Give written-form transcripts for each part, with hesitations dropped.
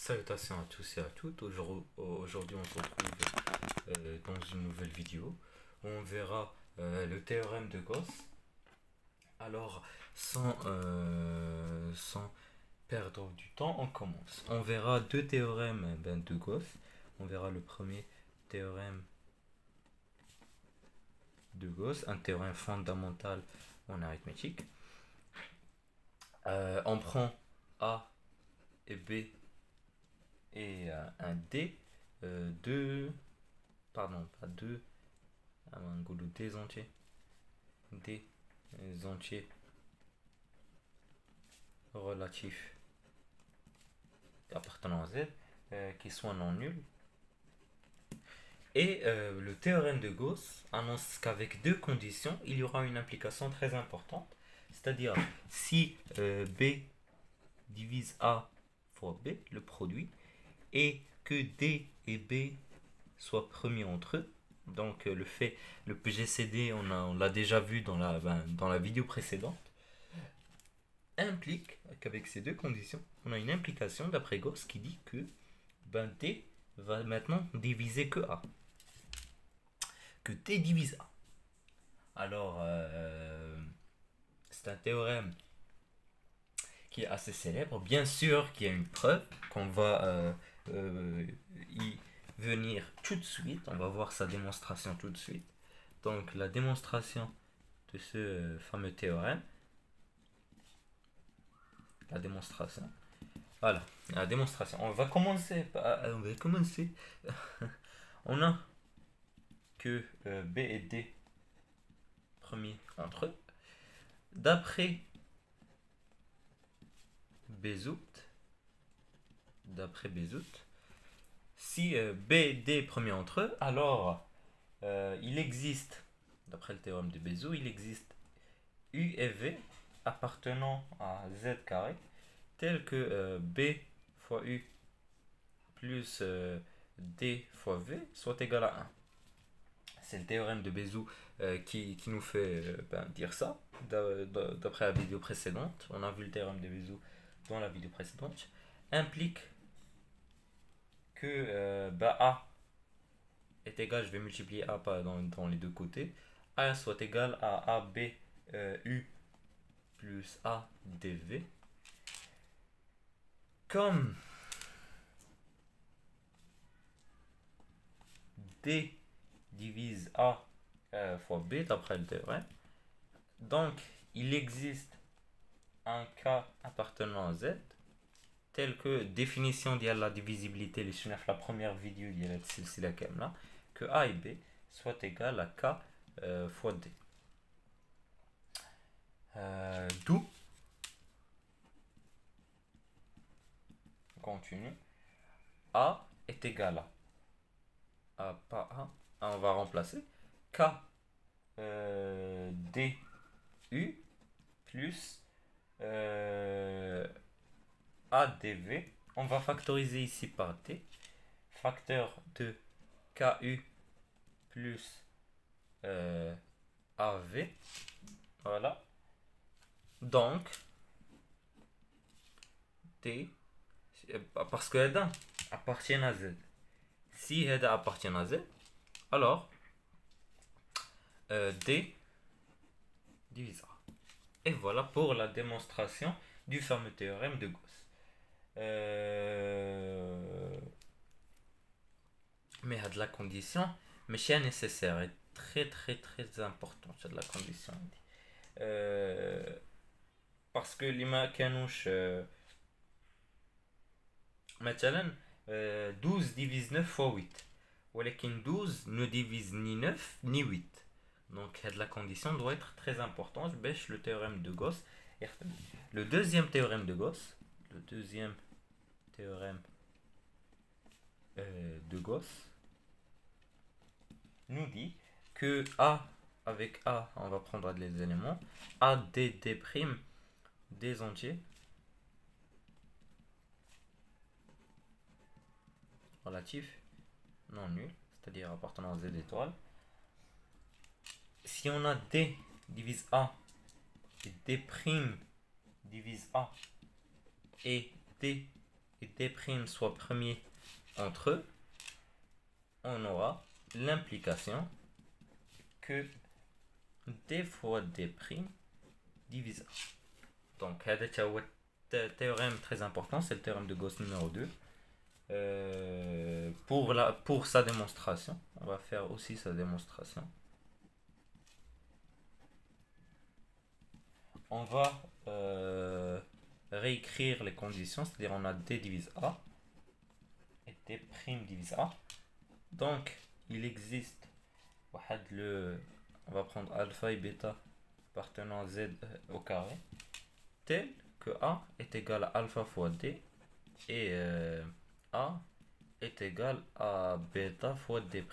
Salutations à tous et à toutes. Aujourd'hui, on se retrouve dans une nouvelle vidéo où on verra le théorème de Gauss. Alors, sans perdre du temps, on commence. On verra deux théorèmes de Gauss. On verra le premier théorème de Gauss, un théorème fondamental en arithmétique. On prend A et B et un D, des entiers, des entiers relatifs appartenant à Z qui soient non nuls. Et le théorème de Gauss annonce qu'avec deux conditions, il y aura une implication très importante. C'est-à-dire, si B divise A fois B, le produit, et que D et B soient premiers entre eux, donc le PGCD, on l'a déjà vu dans la vidéo précédente, implique qu'avec ces deux conditions, on a une implication d'après Gauss qui dit que D va maintenant diviser que A. Que D divise A. Alors, c'est un théorème qui est assez célèbre. Bien sûr qu'il y a une preuve qu'on va y venir tout de suite. On va voir sa démonstration tout de suite. Donc, la démonstration de ce fameux théorème. La démonstration. Voilà, la démonstration. On va commencer. On a que B et D premiers entre eux. D'après Bézout, si B et D premiers entre eux, alors il existe, d'après le théorème de Bézout, il existe U et V appartenant à Z carré, tel que B fois U plus D fois V soit égal à 1. C'est le théorème de Bézout qui nous fait dire ça, d'après la vidéo précédente. On a vu le théorème de Bézout dans la vidéo précédente, implique que A est égal, je vais multiplier A dans les deux côtés, A soit égal à AB U plus A dV. Comme D divise A fois B d'après le théorème, donc il existe un cas appartenant à Z, tel que définition de la divisibilité, la première vidéo de la là, que A et B soit égal à K fois D. D'où, on continue, A est égal à pas A, on va remplacer, K D U plus ADV, on va factoriser ici par T, facteur de KU plus AV, voilà, donc T, parce que Hedda appartient à Z, si Hedda appartient à Z, alors D divise A. Et voilà pour la démonstration du fameux théorème de Gauss. Mais à de la condition, mais c'est nécessaire et très important, c'est de la condition. Parce que l'ima canouche مثلا 12 divise 9 fois 8. ولكن 12 ne divise ni 9 ni 8. Donc la condition doit être très importante. Bêche le théorème de Gauss. Le deuxième théorème de Gauss. Nous dit que A avec A, on va prendre les éléments. A, D, D', des entiers relatifs non nuls, c'est-à-dire appartenant à Z étoile. Si on a D divise A et D' divise A et D et D' soient premiers entre eux, on aura l'implication que D fois D' divise A. Donc, c'est un théorème très important, c'est le théorème de Gauss numéro 2. Pour sa démonstration, on va faire aussi sa démonstration. On va réécrire les conditions, c'est-à-dire on a D divise A et D' divise A. Donc, il existe, on va prendre alpha et bêta appartenant à Z au carré, tel que A est égal à alpha fois D et A est égal à bêta fois D'.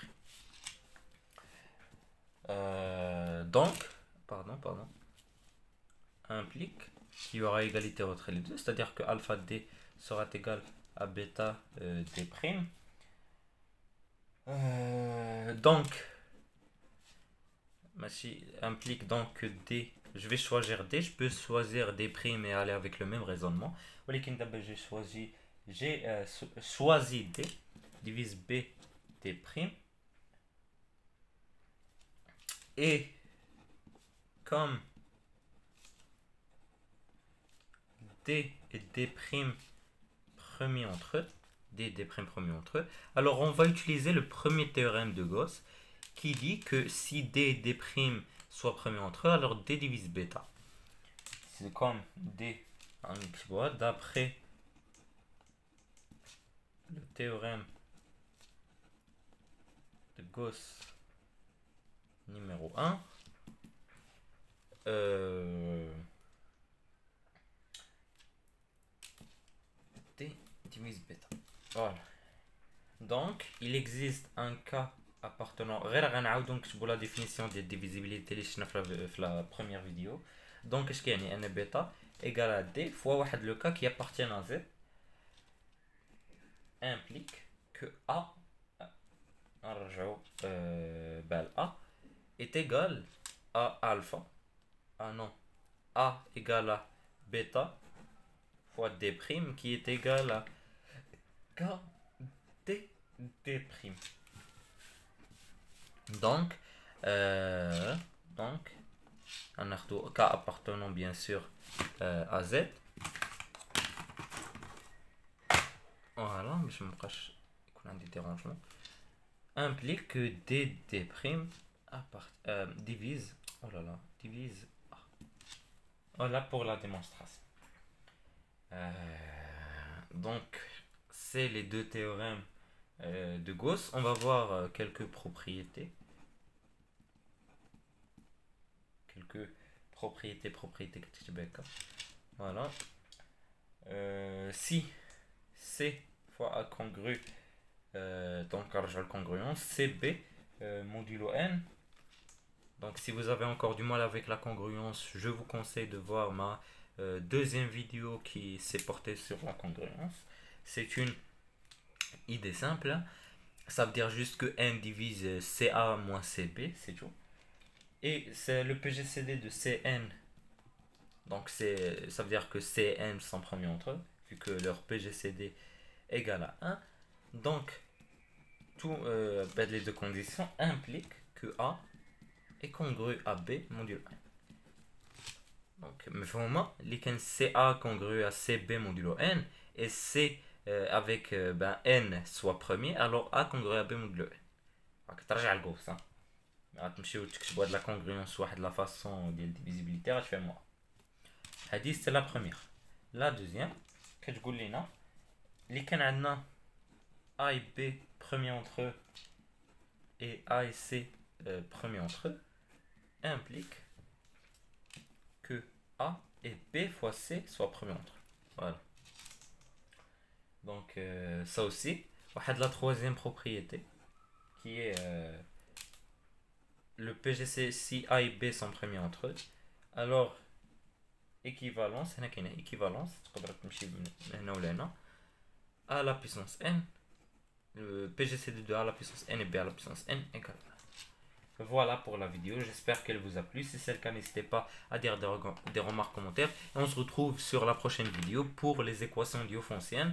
Donc, implique qu'il y aura égalité entre les deux, c'est-à-dire que alpha D sera égal à bêta D'. Donc, implique donc que D, je vais choisir D, je peux choisir D' et aller avec le même raisonnement. J'ai choisi D, divise B D', et comme D et D' premiers entre eux, D et D' premiers entre eux, alors on va utiliser le premier théorème de Gauss qui dit que si D et D' soient premiers entre eux, alors D divise bêta. C'est comme D en X bois, d'après le théorème de Gauss numéro 1, D divise bêta. Voilà. Donc, il existe un cas appartenant. Donc, pour la définition des divisibilités, la première vidéo. Donc, qu'est-ce qu'il y a? N bêta égale à D fois le cas qui appartient à Z implique que A est égal à alpha. Ah non. A égale à bêta fois D' qui est égal à K D D'. Donc, un K appartenant bien sûr à Z. Voilà, mais je me cache des dérangements. Implique que D divise, divise A. Voilà pour la démonstration. Donc, c'est les deux théorèmes de Gauss. On va voir quelques propriétés. Voilà. Si C fois A congru, donc la congruence, CB modulo N. Donc si vous avez encore du mal avec la congruence, je vous conseille de voir ma deuxième vidéo qui s'est portée sur la congruence. C'est une idée simple, hein. Ça veut dire juste que N divise CA moins CB, c'est tout. Et c'est le PGCD de CN. Donc ça veut dire que CN sont premiers entre eux, vu que leur PGCD égale à 1. Donc, les deux conditions impliquent que A est congru à B modulo 1. Donc, mais vraiment, CA congru à CB modulo N et C avec N soit premier, alors A congru à B modulo N. Donc, tu regardes le gros, ça. غتمشيو وتكتبوا هاد لا كونغرونس واحد لا فاصون ديال ديفيزيبيليتي غتفهموها. هادي سي لا بروميير. لا دوزيام كتقول لينا اللي كان عندنا A et B premiers entre eux et A et C premiers entre eux implique que A et B fois C soient premiers entre eux. Voilà. Donc ça aussi, la troisième propriété qui est le PGC si A et B sont premiers entre eux, alors équivalence, A à la puissance n, le PGCD de A à la puissance n et B à la puissance n égale 1. Voilà pour la vidéo, j'espère qu'elle vous a plu. Si c'est le cas, n'hésitez pas à dire des remarques, commentaires. Et on se retrouve sur la prochaine vidéo pour les équations diophonciennes.